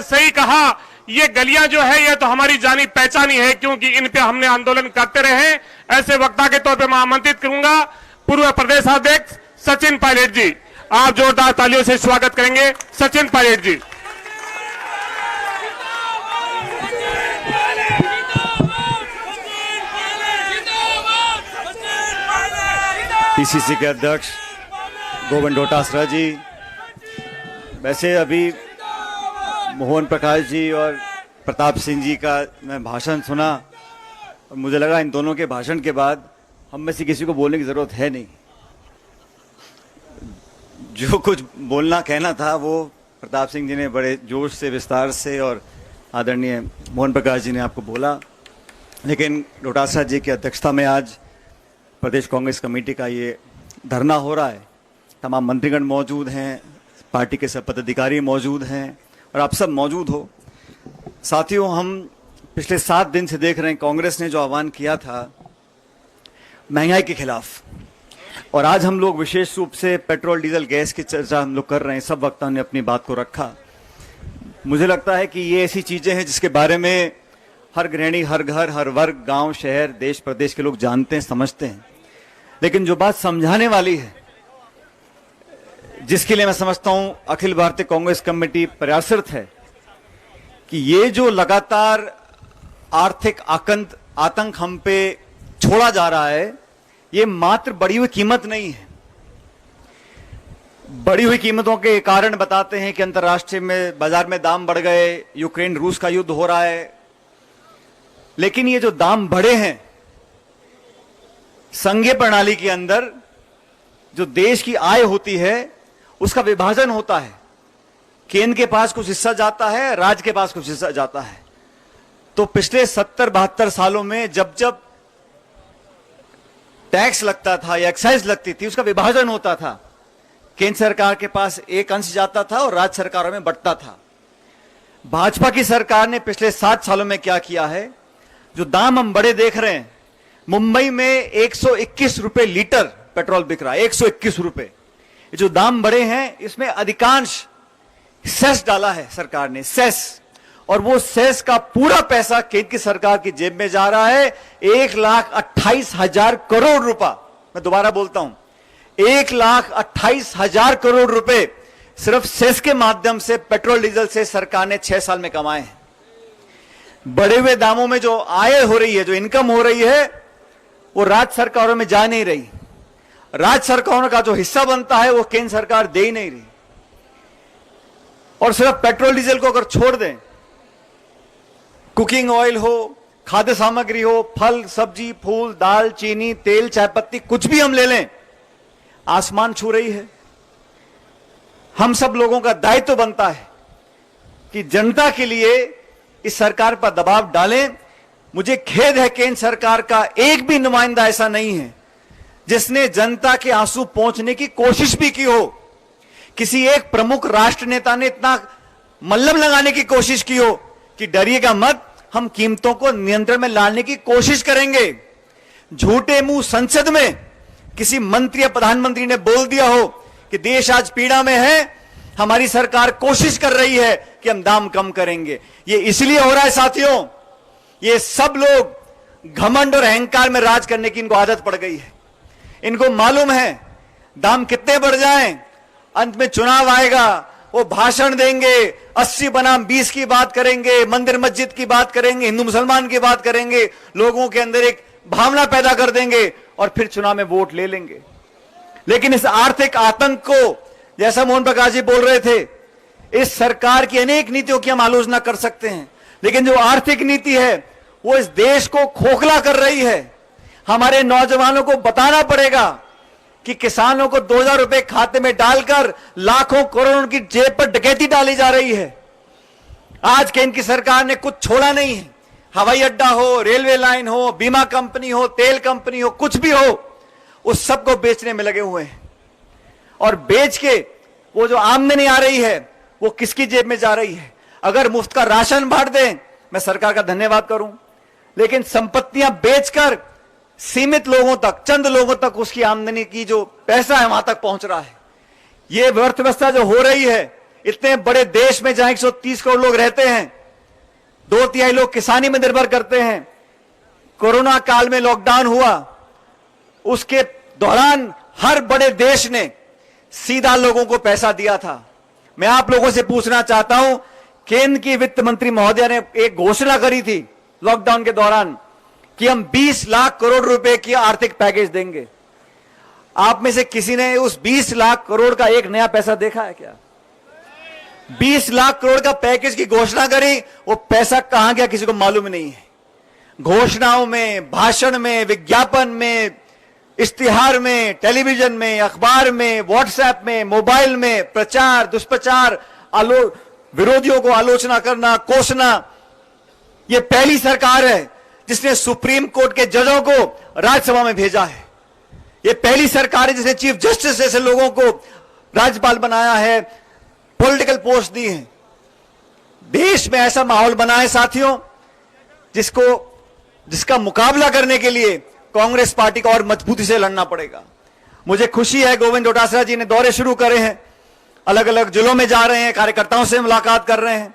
सही कहा, ये गलियां जो है ये तो हमारी जानी पहचानी है, क्योंकि इन पे हमने आंदोलन करते रहे। ऐसे वक्ता के तौर पे मैं आमंत्रित करूंगा पूर्व प्रदेशाध्यक्ष सचिन पायलट जी। आप जोरदार तालियों से स्वागत करेंगे सचिन पायलट जी। पीसीसी के अध्यक्ष गोविंद डोटासरा जी, वैसे अभी मोहन प्रकाश जी और प्रताप सिंह जी का मैं भाषण सुना और मुझे लगा इन दोनों के भाषण के बाद हम में से किसी को बोलने की जरूरत है नहीं। जो कुछ बोलना कहना था वो प्रताप सिंह जी ने बड़े जोश से, विस्तार से और आदरणीय मोहन प्रकाश जी ने आपको बोला। लेकिन डोटासरा जी की अध्यक्षता में आज प्रदेश कांग्रेस कमेटी का ये धरना हो रहा है। तमाम मंत्रीगण मौजूद हैं, पार्टी के सब पदाधिकारी मौजूद हैं और आप सब मौजूद हो। साथियों, हम पिछले 7 दिन से देख रहे हैं कांग्रेस ने जो आह्वान किया था महंगाई के खिलाफ, और आज हम लोग विशेष रूप से पेट्रोल डीजल गैस की चर्चा हम लोग कर रहे हैं। सब वक्ताओं ने अपनी बात को रखा। मुझे लगता है कि ये ऐसी चीजें हैं जिसके बारे में हर गृहिणी, हर घर, हर वर्ग, गांव, शहर, देश प्रदेश के लोग जानते हैं, समझते हैं। लेकिन जो बात समझाने वाली है, जिसके लिए मैं समझता हूं अखिल भारतीय कांग्रेस कमेटी प्रयासरत है कि ये जो लगातार आर्थिक आतंक हम पे छोड़ा जा रहा है, ये मात्र बढ़ी हुई कीमत नहीं है। बढ़ी हुई कीमतों के कारण बताते हैं कि अंतर्राष्ट्रीय में बाजार में दाम बढ़ गए, यूक्रेन रूस का युद्ध हो रहा है। लेकिन ये जो दाम बढ़े हैं, संघीय प्रणाली के अंदर जो देश की आय होती है उसका विभाजन होता है। केंद्र के पास कुछ हिस्सा जाता है, राज्य के पास कुछ हिस्सा जाता है। तो पिछले 70-72 सालों में जब जब टैक्स लगता था या एक्साइज लगती थी, उसका विभाजन होता था। केंद्र सरकार के पास एक अंश जाता था और राज्य सरकारों में बंटता था। भाजपा की सरकार ने पिछले 7 सालों में क्या किया है, जो दाम हम बड़े देख रहे हैं, मुंबई में 121 रुपए लीटर पेट्रोल बिक रहा है, 121 रुपए। ये जो दाम बढ़े हैं, इसमें अधिकांश सेस डाला है सरकार ने, सेस, और वो सेस का पूरा पैसा केंद्र की सरकार की जेब में जा रहा है। 1,28,000 करोड़ रुपया, मैं दोबारा बोलता हूं, 1,28,000 करोड़ रुपए सिर्फ सेस के माध्यम से पेट्रोल डीजल से सरकार ने 6 साल में कमाए हैं। बढ़े हुए दामों में जो आय हो रही है, जो इनकम हो रही है, वो राज्य सरकारों में जा नहीं रही। राज्य सरकारों का जो हिस्सा बनता है वो केंद्र सरकार दे ही नहीं रही। और सिर्फ पेट्रोल डीजल को अगर छोड़ दें, कुकिंग ऑयल हो, खाद्य सामग्री हो, फल, सब्जी, फूल, दाल, चीनी, तेल, चाय पत्ती, कुछ भी हम ले लें, आसमान छू रही है। हम सब लोगों का दायित्व बनता है कि जनता के लिए इस सरकार पर दबाव डालें। मुझे खेद है केंद्र सरकार का एक भी नुमाइंदा ऐसा नहीं है जिसने जनता के आंसू पहुंचने की कोशिश भी की हो। किसी एक प्रमुख राष्ट्र नेता ने इतना मल्लम लगाने की कोशिश की हो कि डरिएगा मत, हम कीमतों को नियंत्रण में लाने की कोशिश करेंगे। झूठे मुंह संसद में किसी मंत्री या प्रधानमंत्री ने बोल दिया हो कि देश आज पीड़ा में है, हमारी सरकार कोशिश कर रही है कि हम दाम कम करेंगे। ये इसलिए हो रहा है साथियों, ये सब लोग घमंड और अहंकार में राज करने की इनको आदत पड़ गई है। इनको मालूम है दाम कितने बढ़ जाएं, अंत में चुनाव आएगा, वो भाषण देंगे, 80 बनाम 20 की बात करेंगे, मंदिर मस्जिद की बात करेंगे, हिंदू मुसलमान की बात करेंगे, लोगों के अंदर एक भावना पैदा कर देंगे और फिर चुनाव में वोट ले लेंगे। लेकिन इस आर्थिक आतंक को, जैसा मोहन प्रकाश जी बोल रहे थे, इस सरकार की अनेक नीतियों की हम आलोचना कर सकते हैं, लेकिन जो आर्थिक नीति है वो इस देश को खोखला कर रही है। हमारे नौजवानों को बताना पड़ेगा कि किसानों को 2,000 रुपए खाते में डालकर लाखों करोड़ों की जेब पर डकैती डाली जा रही है। आज केंद्र की सरकार ने कुछ छोड़ा नहीं है। हवाई अड्डा हो, रेलवे लाइन हो, बीमा कंपनी हो, तेल कंपनी हो, कुछ भी हो, उस सबको बेचने में लगे हुए हैं। और बेच के वो जो आमदनी आ रही है वो किसकी जेब में जा रही है? अगर मुफ्त का राशन बांट दें, मैं सरकार का धन्यवाद करूं, लेकिन संपत्तियां बेचकर सीमित लोगों तक, चंद लोगों तक उसकी आमदनी की जो पैसा है वहां तक पहुंच रहा है। ये अर्थव्यवस्था जो हो रही है, इतने बड़े देश में जहां 130 करोड़ लोग रहते हैं, 2/3 लोग किसानी में निर्भर करते हैं। कोरोना काल में लॉकडाउन हुआ, उसके दौरान हर बड़े देश ने सीधा लोगों को पैसा दिया था। मैं आप लोगों से पूछना चाहता हूं, केंद्र की वित्त मंत्री महोदया ने एक घोषणा करी थी लॉकडाउन के दौरान कि हम 20 लाख करोड़ रुपए की आर्थिक पैकेज देंगे। आप में से किसी ने उस 20 लाख करोड़ का एक नया पैसा देखा है क्या? 20 लाख करोड़ का पैकेज की घोषणा करी, वो पैसा कहां गया किसी को मालूम नहीं है। घोषणाओं में, भाषण में, विज्ञापन में, इश्तिहार में, टेलीविजन में, अखबार में, व्हाट्सएप में, मोबाइल में प्रचार, दुष्प्रचार, विरोधियों को आलोचना करना, कोसना। यह पहली सरकार है जिसने सुप्रीम कोर्ट के जजों को राज्यसभा में भेजा है। यह पहली सरकार है जिसने चीफ जस्टिस जैसे लोगों को राज्यपाल बनाया है, पॉलिटिकल पोस्ट दी है। देश में ऐसा माहौल बना है साथियों, जिसका मुकाबला करने के लिए कांग्रेस पार्टी को और मजबूती से लड़ना पड़ेगा। मुझे खुशी है गोविंद डोटासरा जी ने दौरे शुरू करे हैं, अलग अलग जिलों में जा रहे हैं, कार्यकर्ताओं से मुलाकात कर रहे हैं।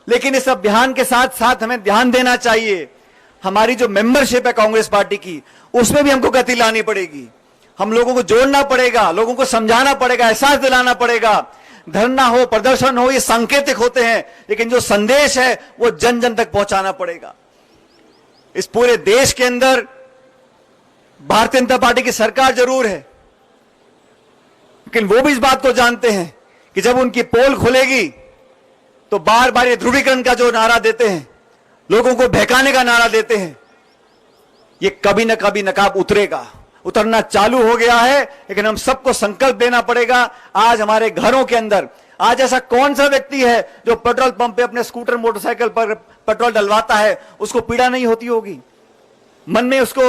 लेकिन इस अभियान के साथ साथ हमें ध्यान देना चाहिए, हमारी जो मेंबरशिप है कांग्रेस पार्टी की, उसमें भी हमको गति लानी पड़ेगी। हम लोगों को जोड़ना पड़ेगा, लोगों को समझाना पड़ेगा, एहसास दिलाना पड़ेगा। धरना हो, प्रदर्शन हो, ये सांकेतिक होते हैं, लेकिन जो संदेश है वो जन जन तक पहुंचाना पड़ेगा। इस पूरे देश के अंदर भारतीय जनता पार्टी की सरकार जरूर है, लेकिन वो भी इस बात को जानते हैं कि जब उनकी पोल खुलेगी तो बार बार ये ध्रुवीकरण का जो नारा देते हैं, लोगों को बहकाने का नारा देते हैं, ये कभी न कभी नकाब उतरेगा, उतरना चालू हो गया है। लेकिन हम सबको संकल्प लेना पड़ेगा। आज हमारे घरों के अंदर आज ऐसा कौन सा व्यक्ति है जो पेट्रोल पंप पे अपने स्कूटर मोटरसाइकिल पर पेट्रोल डलवाता है, उसको पीड़ा नहीं होती होगी? मन में उसको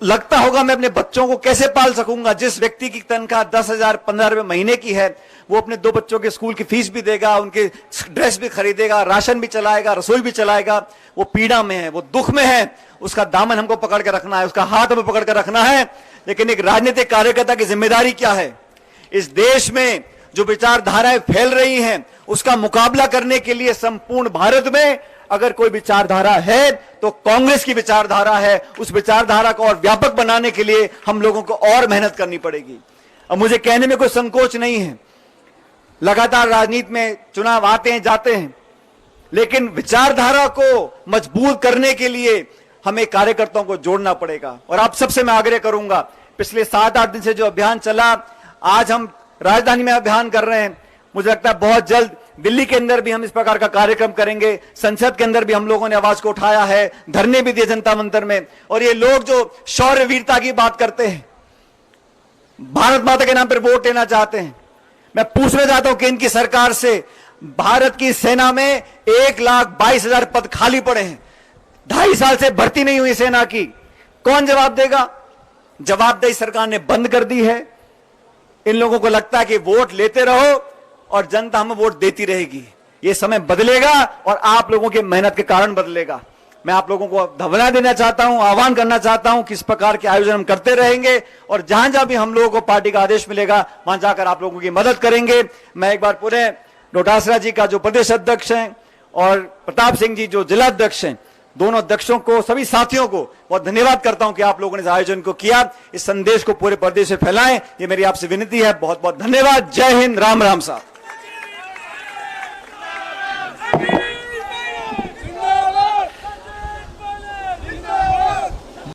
लगता होगा मैं अपने बच्चों को कैसे पाल सकूंगा। जिस व्यक्ति की तनख्वाह 10,000 15,000 रुपए महीने की है, वो अपने 2 बच्चों के स्कूल की फीस भी देगा, उनके ड्रेस भी खरीदेगा, राशन भी चलाएगा, रसोई भी चलाएगा। वो पीड़ा में है, वो दुख में है, उसका दामन हमको पकड़ के रखना है, उसका हाथ हमें पकड़ के रखना है। लेकिन एक राजनीतिक कार्यकर्ता की जिम्मेदारी क्या है? इस देश में जो विचारधाराएं फैल रही हैं, उसका मुकाबला करने के लिए संपूर्ण भारत में अगर कोई विचारधारा है तो कांग्रेस की विचारधारा है। उस विचारधारा को और व्यापक बनाने के लिए हम लोगों को और मेहनत करनी पड़ेगी। अब मुझे कहने में कोई संकोच नहीं है, लगातार राजनीति में चुनाव आते हैं जाते हैं, लेकिन विचारधारा को मजबूत करने के लिए हमें कार्यकर्ताओं को जोड़ना पड़ेगा। और आप सबसे मैं आग्रह करूंगा, पिछले 7-8 दिन से जो अभियान चला, आज हम राजधानी में अभियान कर रहे हैं, मुझे लगता है बहुत जल्द दिल्ली के अंदर भी हम इस प्रकार का कार्यक्रम करेंगे। संसद के अंदर भी हम लोगों ने आवाज को उठाया है, धरने भी दिए जनता मंतर में। और ये लोग जो शौर्य वीरता की बात करते हैं, भारत माता के नाम पर वोट लेना चाहते हैं, मैं पूछना चाहता हूं केंद्र की सरकार से, भारत की सेना में 1,22,000 पद खाली पड़े हैं, 2.5 साल से भर्ती नहीं हुई सेना की, कौन जवाब देगा? जवाबदेही सरकार ने बंद कर दी है। इन लोगों को लगता है कि वोट लेते रहो और जनता हमें वोट देती रहेगी। यह समय बदलेगा और आप लोगों की मेहनत के कारण बदलेगा। मैं आप लोगों को धन्यवाद देना चाहता हूं, आह्वान करना चाहता हूं कि इस प्रकार के आयोजन हम करते रहेंगे और जहां जहां भी हम लोगों को पार्टी का आदेश मिलेगा वहां जाकर आप लोगों की मदद करेंगे। मैं एक बार पुनः डोटासरा जी का जो प्रदेश अध्यक्ष हैं और प्रताप सिंह जी जो जिला अध्यक्ष हैं, दोनों अध्यक्षों को, सभी साथियों को बहुत धन्यवाद करता हूं कि आप लोगों ने इस आयोजन को किया, इस संदेश को पूरे प्रदेश में फैलाएं। ये मेरी आपसे विनती है। बहुत बहुत धन्यवाद। जय हिंद, राम राम साहब।